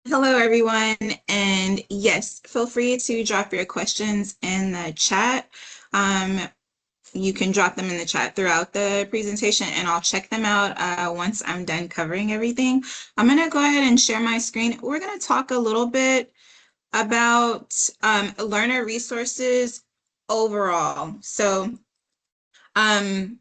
Hello, everyone. And yes, feel free to drop your questions in the chat. Um, you can drop them in the chat throughout the presentation and I'll check them out once I'm done covering everything. I'm going to go ahead and share my screen. We're going to talk a little bit about learner resources overall. Um,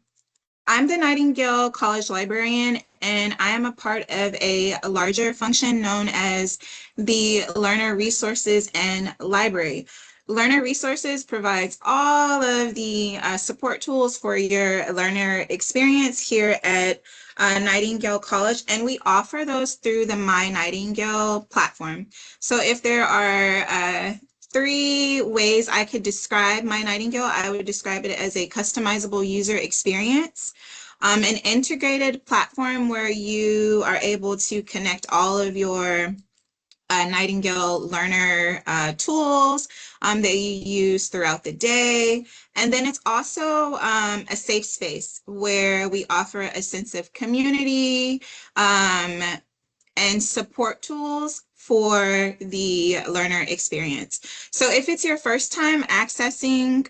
I'm the Nightingale College Librarian, and I am a part of a larger function known as the Learner Resources and Library. Learner Resources provides all of the support tools for your learner experience here at Nightingale College, and we offer those through the myNightingale platform. So if there are three ways I could describe myNightingale, I would describe it as a customizable user experience, an integrated platform where you are able to connect all of your Nightingale learner tools that you use throughout the day. And then it's also a safe space where we offer a sense of community and support tools for the learner experience. So if it's your first time accessing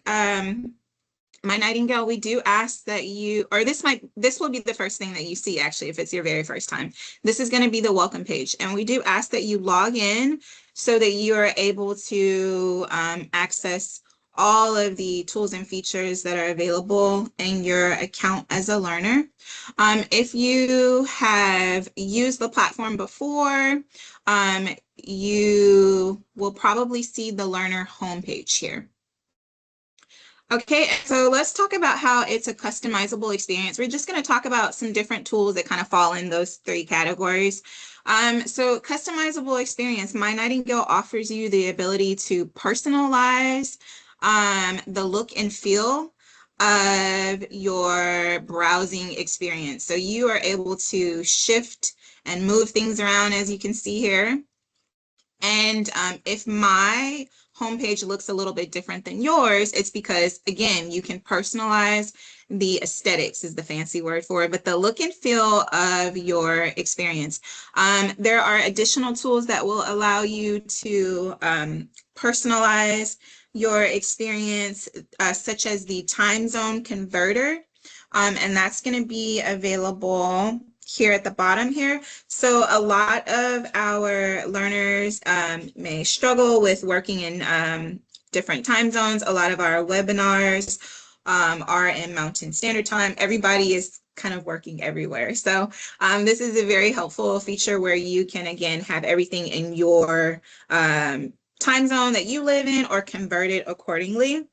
myNightingale, we do ask that you, or this will be the first thing that you see actually if it's your very first time. This is going to be the welcome page, and we do ask that you log in so that you are able to access all of the tools and features that are available in your account as a learner. If you have used the platform before, you will probably see the learner homepage here. Okay, so let's talk about how it's a customizable experience. We're just going to talk about some different tools that kind of fall in those three categories. So customizable experience, myNightingale offers you the ability to personalize the look and feel of your browsing experience. So you are able to shift and move things around, as you can see here. And if my homepage looks a little bit different than yours, it's because, again, you can personalize the aesthetics is the fancy word for it, but the look and feel of your experience. There are additional tools that will allow you to personalize your experience, such as the time zone converter, and that's going to be available here at the bottom here. So a lot of our learners may struggle with working in different time zones. A lot of our webinars are in Mountain Standard Time. Everybody is kind of working everywhere. So this is a very helpful feature where you can, again, have everything in your time zone that you live in or convert it accordingly.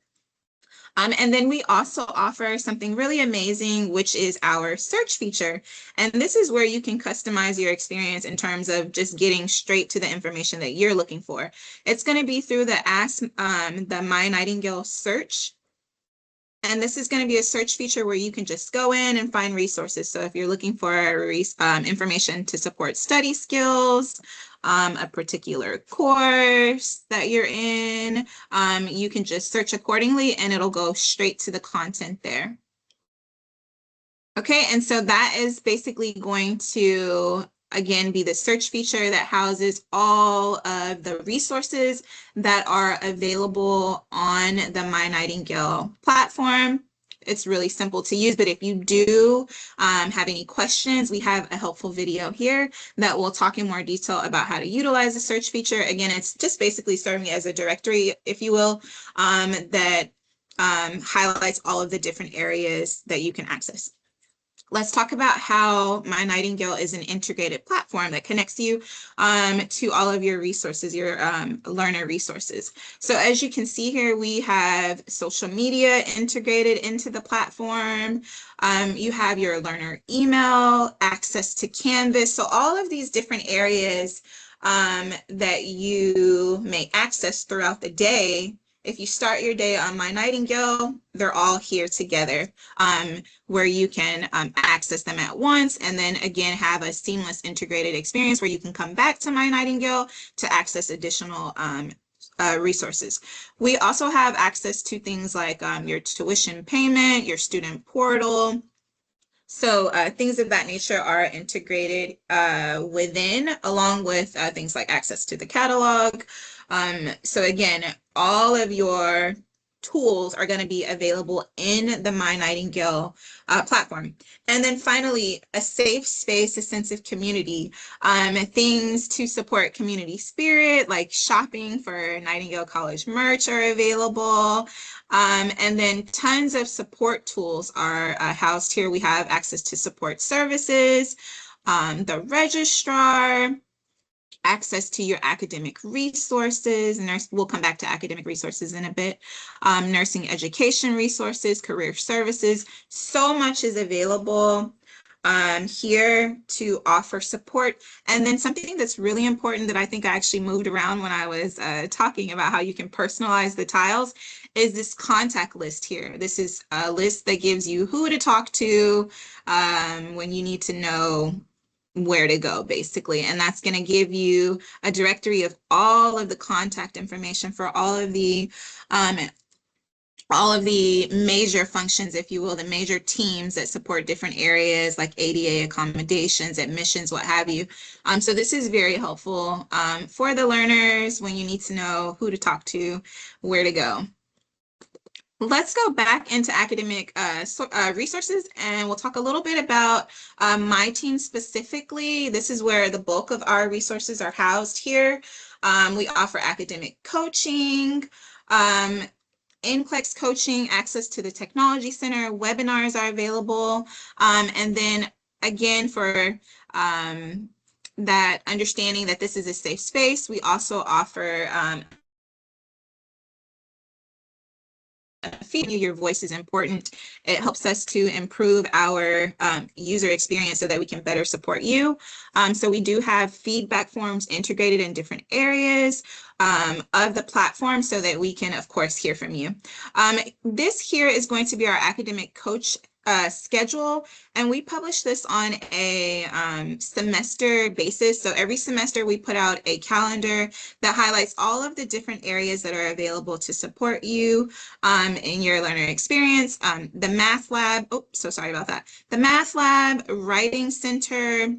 And then we also offer something really amazing, which is our search feature. And this is where you can customize your experience in terms of just getting straight to the information that you're looking for. It's going to be through the the myNightingale search. And this is going to be a search feature where you can just go in and find resources. So if you're looking for information to support study skills, a particular course that you're in, you can just search accordingly and it'll go straight to the content there. Okay, and so that is basically going to, again, be the search feature that houses all of the resources that are available on the myNightingale platform. It's really simple to use, but if you do have any questions, we have a helpful video here that will talk in more detail about how to utilize the search feature. Again, it's just basically serving as a directory, if you will, that highlights all of the different areas that you can access. Let's talk about how myNightingale is an integrated platform that connects you to all of your resources, your learner resources. So as you can see here, we have social media integrated into the platform. You have your learner email, access to Canvas. So all of these different areas that you may access throughout the day. If you start your day on myNightingale, they're all here together where you can access them at once and then again have a seamless integrated experience where you can come back to myNightingale to access additional resources. We also have access to things like your tuition payment, your student portal. So things of that nature are integrated within, along with things like access to the catalog. So again, all of your tools are going to be available in the myNightingale platform. And then finally, a safe space, a sense of community, things to support community spirit, like shopping for Nightingale College merch are available. And then tons of support tools are housed here. We have access to support services, the registrar, access to your academic resources, and we'll come back to academic resources in a bit, nursing education resources, career services. So much is available here to offer support. And then something that's really important that I think I actually moved around when I was talking about how you can personalize the tiles is this contact list here. This is a list that gives you who to talk to when you need to know where to go, basically. And that's going to give you a directory of all of the contact information for all of the major functions, if you will, the major teams that support different areas like ADA accommodations, admissions, what have you. So this is very helpful for the learners when you need to know who to talk to, where to go. Let's go back into academic resources, and we'll talk a little bit about my team specifically. This is where the bulk of our resources are housed here. We offer academic coaching, NCLEX coaching, access to the Technology Center, webinars are available. And then again, for that understanding that this is a safe space, we also offer your voice is important. It helps us to improve our user experience so that we can better support you. So we do have feedback forms integrated in different areas of the platform so that we can, of course, hear from you. This here is going to be our academic coach schedule, and we publish this on a semester basis. So every semester we put out a calendar that highlights all of the different areas that are available to support you in your learner experience. The math lab, oh, so sorry about that. The math lab, writing center,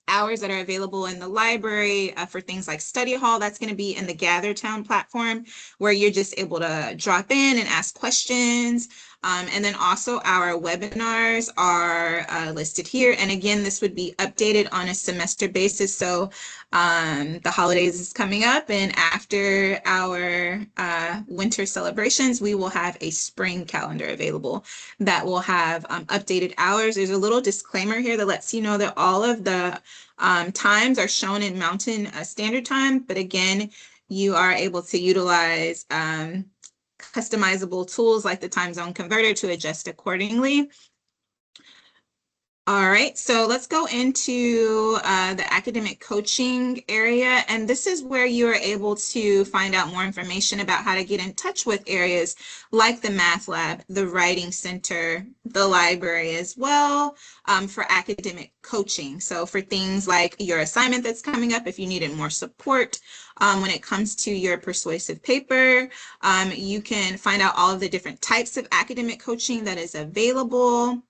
hours that are available in the library for things like study hall. That's going to be in the GatherTown platform where you're just able to drop in and ask questions. And then also our webinars are listed here. And again, this would be updated on a semester basis. So the holidays is coming up, and after our winter celebrations, we will have a spring calendar available that will have updated hours. There's a little disclaimer here that lets you know that all of the times are shown in Mountain Standard Time, but again, you are able to utilize customizable tools like the time zone converter to adjust accordingly. All right, so let's go into the academic coaching area, and this is where you are able to find out more information about how to get in touch with areas like the math lab, the writing center, the library as well, for academic coaching. So for things like your assignment that's coming up, if you needed more support when it comes to your persuasive paper, you can find out all of the different types of academic coaching that is available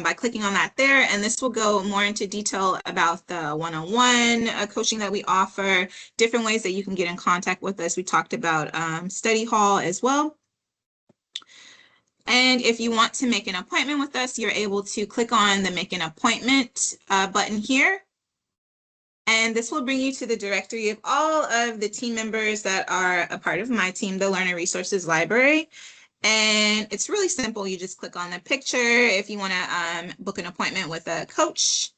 by clicking on that there. And this will go more into detail about the one-on-one coaching that we offer, different ways that you can get in contact with us. We talked about study hall as well. And if you want to make an appointment with us, you're able to click on the Make an Appointment button here. And this will bring you to the directory of all of the team members that are a part of my team, the Learner Resources Library. And it's really simple. You just click on the picture if you want to book an appointment with a coach.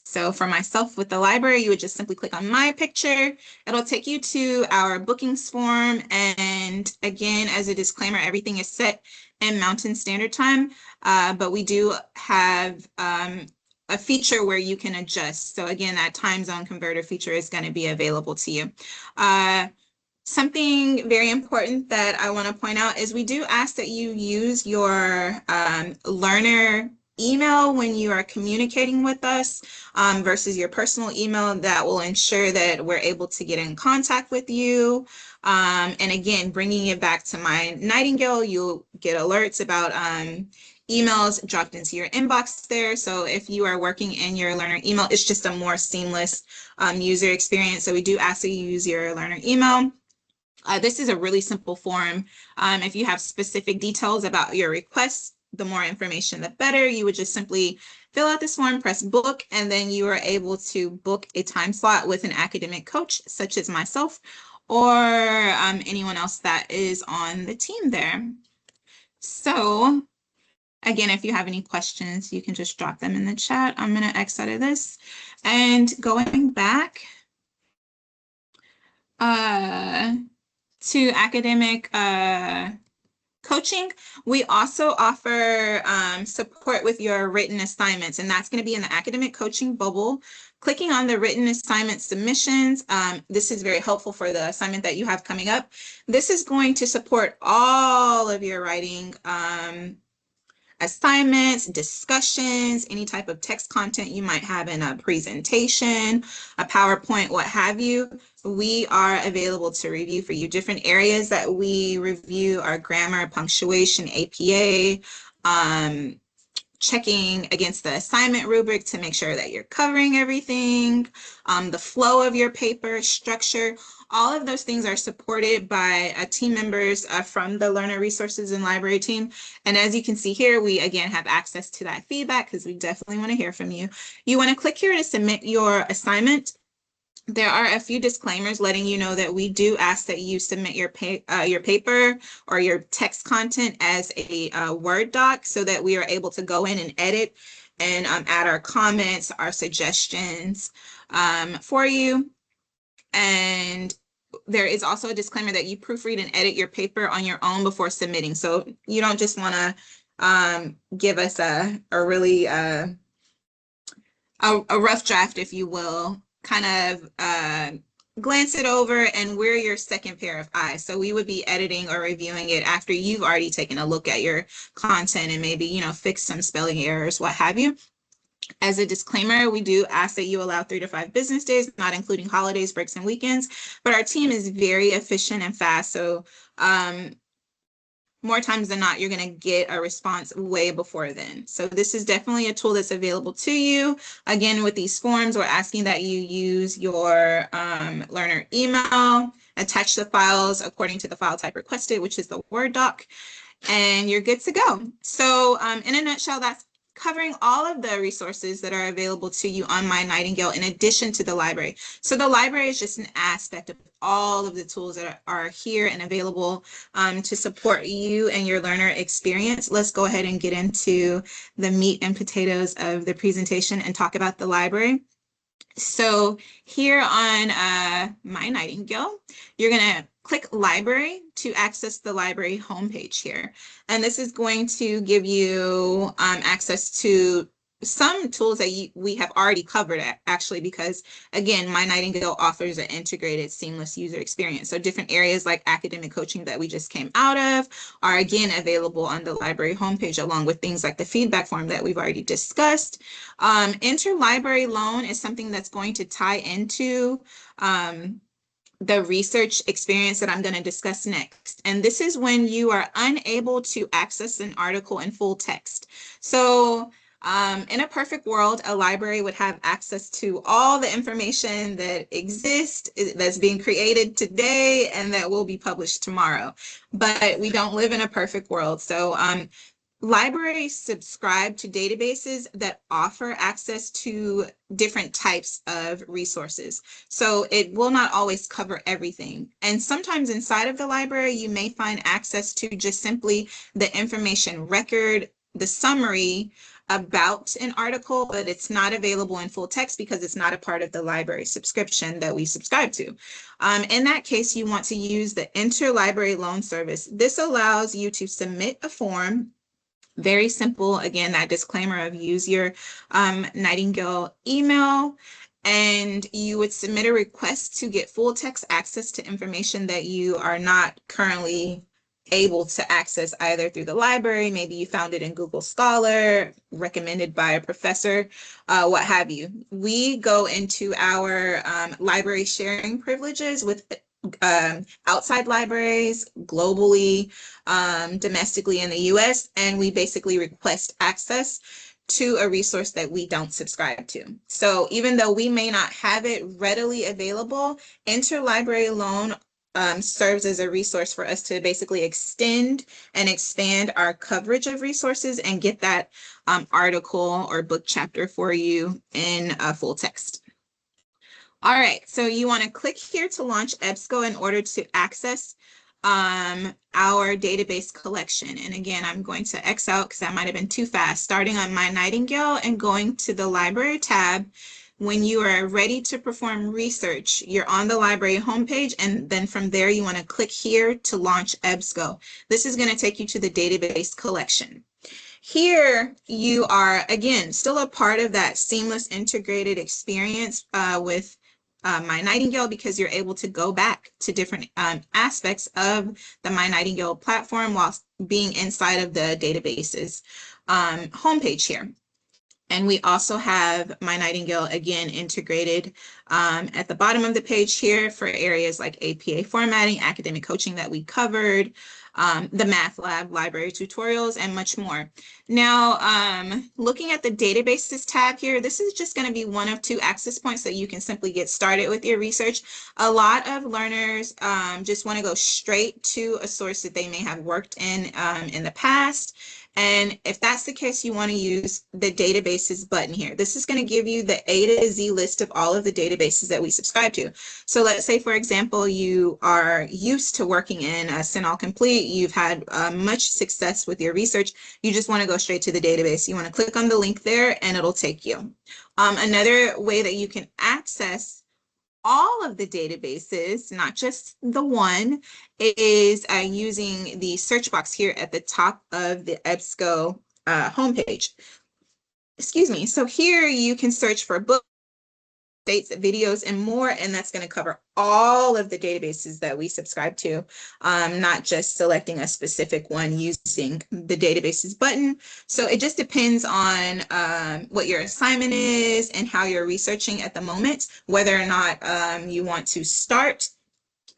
So for myself with the library, you would just simply click on my picture. It'll take you to our bookings form. And again, as a disclaimer, everything is set in Mountain Standard Time, but we do have a feature where you can adjust. So again, that time zone converter feature is going to be available to you. Something very important that I want to point out is we do ask that you use your learner email when you are communicating with us versus your personal email. That will ensure that we're able to get in contact with you. And again, bringing it back to myNightingale, you'll get alerts about emails dropped into your inbox there. So if you are working in your learner email, it's just a more seamless user experience. So we do ask that you use your learner email. This is a really simple form. If you have specific details about your requests, the more information, the better. You would just simply fill out this form, press book, and then you are able to book a time slot with an academic coach, such as myself, or anyone else that is on the team there. So again, if you have any questions, you can just drop them in the chat. I'm going to X out of this. And going back to academic coaching, we also offer support with your written assignments, and that's going to be in the academic coaching bubble. Clicking on the written assignment submissions, this is very helpful for the assignment that you have coming up. This is going to support all of your writing assignments, discussions, any type of text content you might have in a presentation, a PowerPoint, what have you. We are available to review for you. Different areas that we review are grammar, punctuation, APA, checking against the assignment rubric to make sure that you're covering everything, the flow of your paper, structure. All of those things are supported by team members from the Learner Resources and Library team. And as you can see here, we again have access to that feedback because we definitely want to hear from you. You want to click here to submit your assignment. There are a few disclaimers letting you know that we do ask that you submit your paper or your text content as a Word doc so that we are able to go in and edit and add our comments, our suggestions for you. And there is also a disclaimer that you proofread and edit your paper on your own before submitting. So you don't just want to give us a really a rough draft, if you will, kind of glance it over, and we're your second pair of eyes. So we would be editing or reviewing it after you've already taken a look at your content and maybe, you know, fix some spelling errors, what have you. As a disclaimer, we do ask that you allow 3 to 5 business days, not including holidays, breaks, and weekends, but our team is very efficient and fast. So more times than not, you're going to get a response way before then. So this is definitely a tool that's available to you. Again, with these forms, we're asking that you use your learner email, attach the files according to the file type requested, which is the Word doc, and you're good to go. So in a nutshell, that's covering all of the resources that are available to you on myNightingale in addition to the library. So the library is just an aspect of all of the tools that are here and available to support you and your learner experience. Let's go ahead and get into the meat and potatoes of the presentation and talk about the library. So here on myNightingale, you're going to click Library to access the library homepage here. And this is going to give you access to some tools that we have already covered actually, because again, myNightingale offers an integrated seamless user experience. So different areas like academic coaching that we just came out of are again available on the library homepage, along with things like the feedback form that we've already discussed. Interlibrary loan is something that's going to tie into the research experience that I'm going to discuss next. And this is when you are unable to access an article in full text. So in a perfect world, a library would have access to all the information that exists, that's being created today, and that will be published tomorrow. But we don't live in a perfect world. So libraries subscribe to databases that offer access to different types of resources. So it will not always cover everything. And sometimes inside of the library, you may find access to just simply the information record, the summary about an article, but it's not available in full text because it's not a part of the library subscription that we subscribe to. In that case, you want to use the interlibrary loan service. This allows you to submit a form. Very simple. Again, that disclaimer of use your Nightingale email, and you would submit a request to get full text access to information that you are not currently able to access either through the library. Maybe you found it in Google Scholar, recommended by a professor, what have you. We go into our library sharing privileges with outside libraries, globally, domestically in the US, and we basically request access to a resource that we don't subscribe to. So even though we may not have it readily available, interlibrary loan serves as a resource for us to basically extend and expand our coverage of resources and get that article or book chapter for you in full text. All right, so you want to click here to launch EBSCO in order to access our database collection. And again, I'm going to X out because that might have been too fast. Starting on myNightingale and going to the library tab. When you are ready to perform research, you're on the library homepage, and then from there you want to click here to launch EBSCO. This is going to take you to the database collection. Here you are, again, still a part of that seamless integrated experience with myNightingale, because you're able to go back to different aspects of the myNightingale platform while being inside of the databases homepage here. And we also have myNightingale again integrated at the bottom of the page here for areas like APA formatting, academic coaching that we covered, the math lab, library tutorials, and much more. Now, looking at the databases tab here, this is just going to be one of 2 access points that you can simply get started with your research. A lot of learners just want to go straight to a source that they may have worked in the past. And if that's the case, you want to use the databases button here. This is going to give you the A to Z list of all of the databases that we subscribe to. So let's say, for example, you are used to working in CINAHL Complete. You've had much success with your research. You just want to go straight to the database. You want to click on the link there and it'll take you. Another way that you can access all of the databases, not just the one, is using the search box here at the top of the EBSCO homepage. Excuse me. So here you can search for books, dates, videos, and more, and that's going to cover all of the databases that we subscribe to, not just selecting a specific one using the databases button. So it just depends on what your assignment is and how you're researching at the moment, whether or not you want to start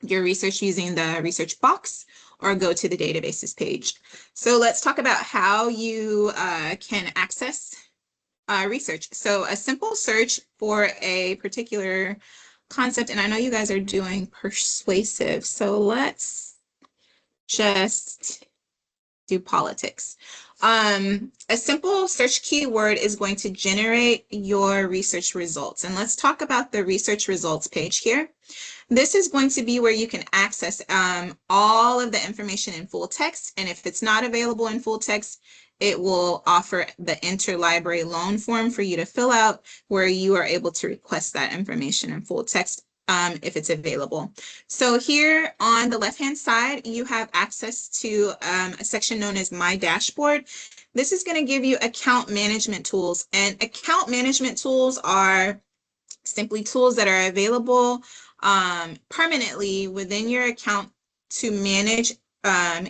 your research using the research box or go to the databases page. So let's talk about how you can access research. So a simple search for a particular concept, and I know you guys are doing persuasive, so let's just do politics. A simple search keyword is going to generate your research results. And let's talk about the research results page here. This is going to be where you can access all of the information in full text. And if it's not available in full text, it will offer the interlibrary loan form for you to fill out, where you are able to request that information in full text if it's available. So here on the left-hand side, you have access to a section known as My Dashboard. This is going to give you account management tools, and account management tools are simply tools that are available permanently within your account to manage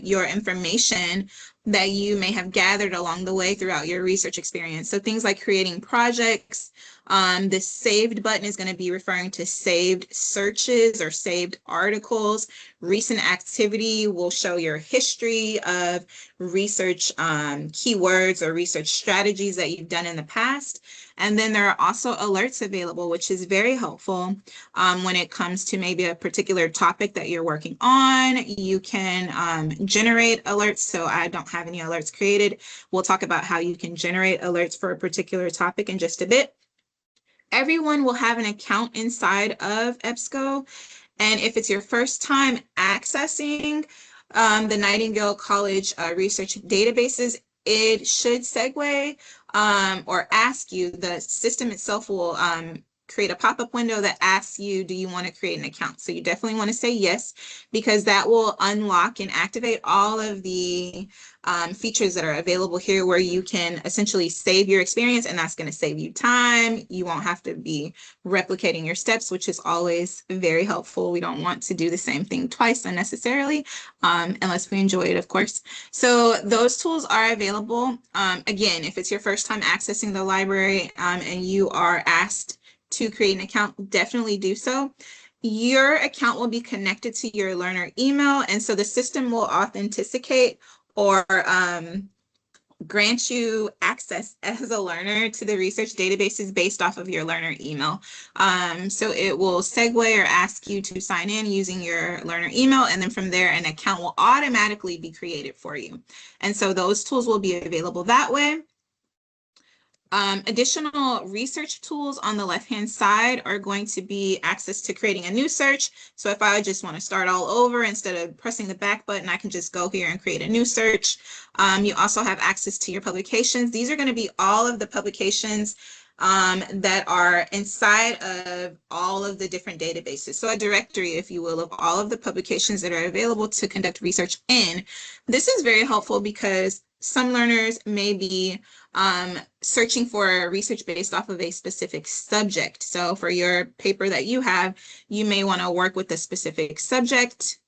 your information that you may have gathered along the way throughout your research experience. So things like creating projects. The saved button is going to be referring to saved searches or saved articles. Recent activity will show your history of research keywords or research strategies that you've done in the past. And then there are also alerts available, which is very helpful when it comes to maybe a particular topic that you're working on. You can generate alerts. So I don't have any alerts created. We'll talk about how you can generate alerts for a particular topic in just a bit. Everyone will have an account inside of EBSCO. And if it's your first time accessing the Nightingale College research databases, it should segue or ask you, the system itself will create a pop-up window that asks you, do you want to create an account? So you definitely want to say yes, because that will unlock and activate all of the features that are available here, where you can essentially save your experience, and that's going to save you time. You won't have to be replicating your steps, which is always very helpful. We don't want to do the same thing twice unnecessarily, unless we enjoy it, of course. So those tools are available. Again, if it's your first time accessing the library and you are asked to create an account, definitely do so. your account will be connected to your learner email, and so the system will authenticate or grant you access as a learner to the research databases based off of your learner email. So it will segue or ask you to sign in using your learner email, and then from there an account will automatically be created for you. And so those tools will be available that way. Additional research tools on the left-hand side are going to be access to creating a new search. So if I just want to start all over, instead of pressing the back button, I can just go here and create a new search. You also have access to your publications. These are going to be all of the publications that are inside of all of the different databases. So a directory, if you will, of all of the publications that are available to conduct research in. This is very helpful because some learners may be searching for research based off of a specific subject. So for your paper that you have, you may want to work with a specific subject.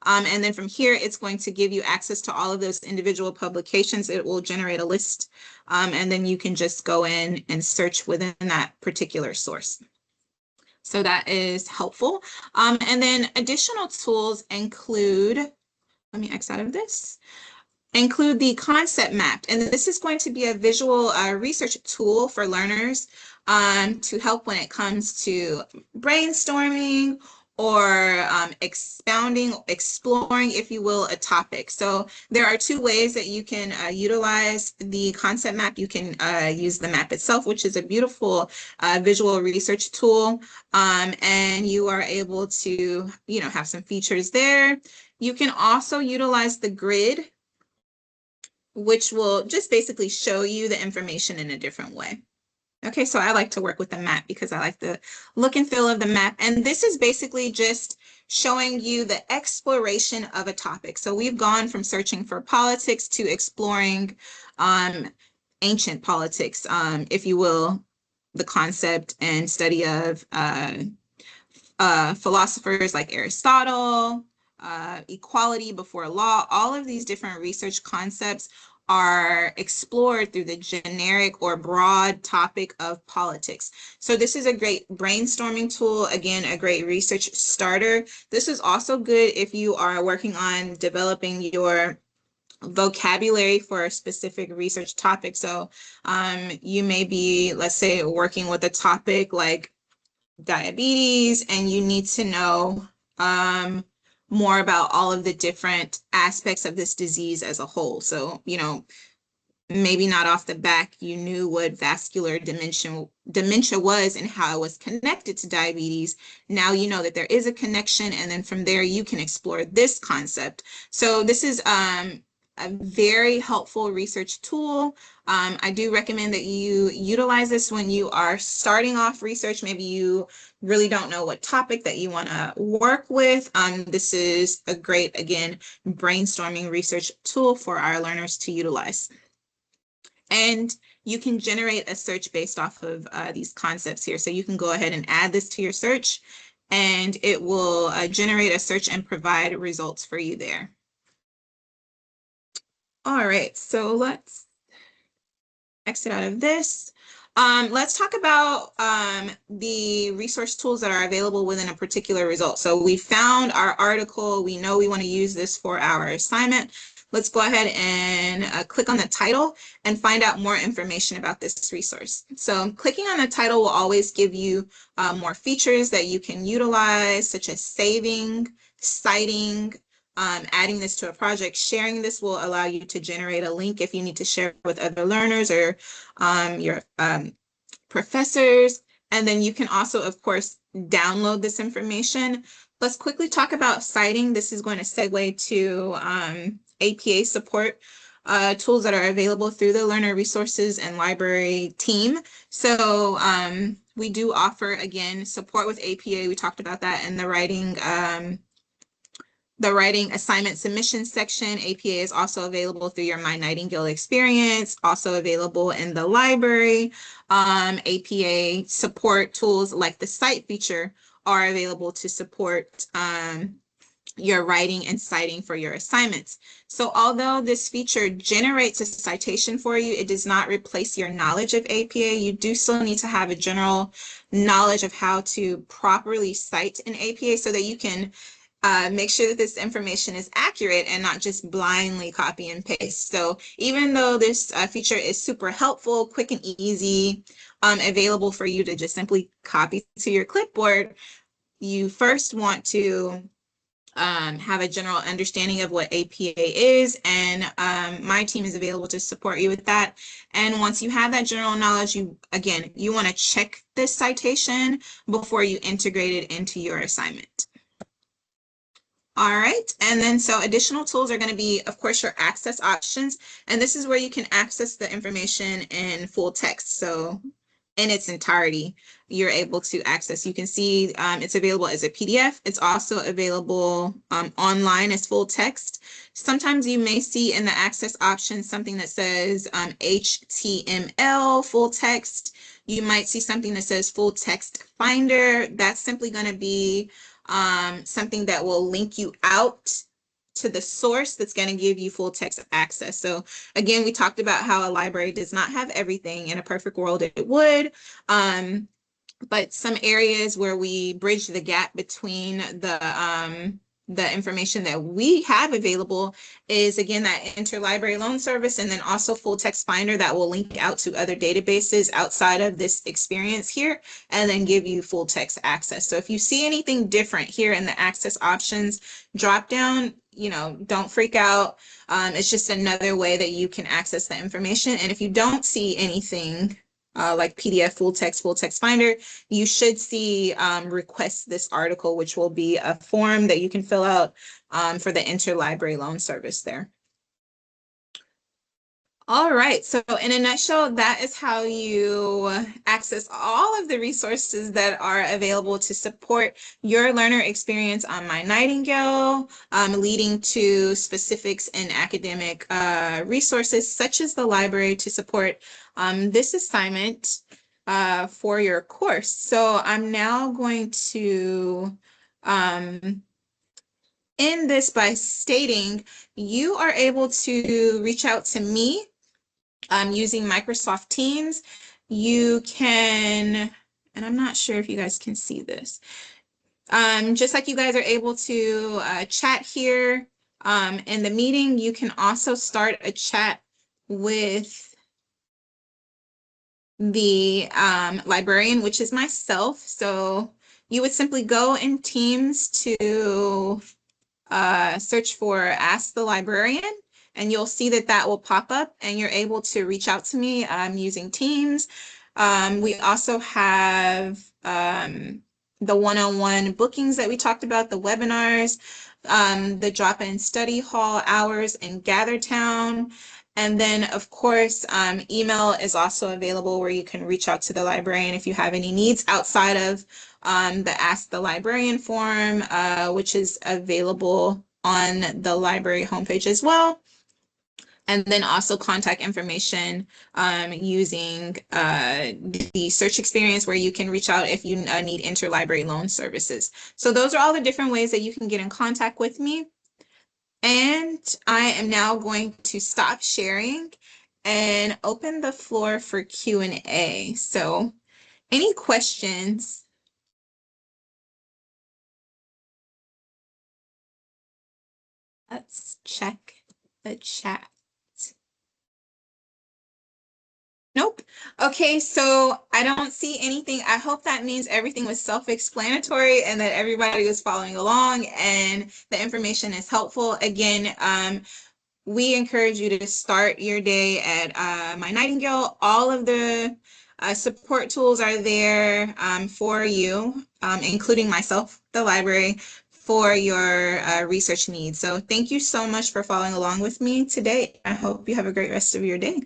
And then from here, it's going to give you access to all of those individual publications. It will generate a list, and then you can just go in and search within that particular source. So that is helpful. And then additional tools include, let me X out of this, include the concept map. And this is going to be a visual research tool for learners to help when it comes to brainstorming or exploring, if you will, a topic. So there are two ways that you can utilize the concept map. You can use the map itself, which is a beautiful visual research tool, and you are able to, have some features there. You can also utilize the grid, which will just basically show you the information in a different way. Okay, so I like to work with the map because I like the look and feel of the map. And this is basically just showing you the exploration of a topic. So we've gone from searching for politics to exploring ancient politics, if you will, the concept and study of philosophers like Aristotle, equality before law. All of these different research concepts are explored through the generic or broad topic of politics. So this is a great brainstorming tool, again, a great research starter. This is also good if you are working on developing your vocabulary for a specific research topic. So you may be, let's say, working with a topic like diabetes, and you need to know more about all of the different aspects of this disease as a whole. So, maybe not off the back you knew what vascular dementia was and how it was connected to diabetes. Now you know that there is a connection, and then from there you can explore this concept. So this is a very helpful research tool. I do recommend that you utilize this when you are starting off research. Maybe you really don't know what topic that you want to work with. This is a great, again, brainstorming research tool for our learners to utilize. And you can generate a search based off of these concepts here. So you can go ahead and add this to your search, and it will generate a search and provide results for you there. All right, so let's exit out of this. Let's talk about the resource tools that are available within a particular result. So we found our article. We know we want to use this for our assignment. Let's go ahead and click on the title and find out more information about this resource. So clicking on the title will always give you more features that you can utilize, such as saving, citing, adding this to a project. Sharing this will allow you to generate a link if you need to share with other learners or your professors. And then you can also, of course, download this information. Let's quickly talk about citing. This is going to segue to APA support tools that are available through the Learner Resources and Library team. So we do offer, again, support with APA. We talked about that in the writing assignment submission section. APA is also available through your myNightingale experience, also available in the library. APA support tools like the cite feature are available to support your writing and citing for your assignments. So although this feature generates a citation for you, it does not replace your knowledge of APA. You do still need to have a general knowledge of how to properly cite an APA so that you can make sure that this information is accurate and not just blindly copy and paste. So even though this feature is super helpful, quick and easy, available for you to just simply copy to your clipboard, you first want to have a general understanding of what APA is, and my team is available to support you with that. And once you have that general knowledge, you want to check this citation before you integrate it into your assignment. All right, and then so additional tools are going to be, of course, your access options, and this is where you can access the information in full text. So in its entirety, you're able to access. You can see it's available as a PDF. It's also available online as full text. Sometimes you may see in the access options something that says HTML full text. You might see something that says full text finder. That's simply going to be something that will link you out to the source that's going to give you full text access. So again, we talked about how a library does not have everything. In a perfect world, it would. But some areas where we bridge the gap between the information that we have available is, again, that interlibrary loan service, and then also full text finder that will link out to other databases outside of this experience here, and then give you full text access. So if you see anything different here in the access options drop down, don't freak out. It's just another way that you can access the information. And if you don't see anything like PDF, full text finder, you should see request this article, which will be a form that you can fill out for the interlibrary loan service there. All right, so in a nutshell, that is how you access all of the resources that are available to support your learner experience on myNightingale, leading to specifics in academic resources such as the library to support this assignment for your course. So I'm now going to end this by stating you are able to reach out to me using Microsoft Teams. You can, and I'm not sure if you guys can see this, just like you guys are able to chat here in the meeting, you can also start a chat with the librarian, which is myself. So you would simply go in Teams to search for Ask the Librarian, and you'll see that that will pop up, and you're able to reach out to me using Teams. We also have the one-on-one bookings that we talked about, the webinars, the drop-in study hall hours in GatherTown. And then, of course, email is also available where you can reach out to the librarian if you have any needs outside of the Ask the Librarian form, which is available on the library homepage as well. And then also contact information using the search experience where you can reach out if you need interlibrary loan services. So those are all the different ways that you can get in contact with me. And I am now going to stop sharing and open the floor for Q&A. So any questions? Let's check the chat. Nope. Okay, so I don't see anything. I hope that means everything was self-explanatory and that everybody was following along and the information is helpful. Again, we encourage you to start your day at myNightingale. All of the support tools are there for you, including myself, the library, for your research needs. So thank you so much for following along with me today. I hope you have a great rest of your day.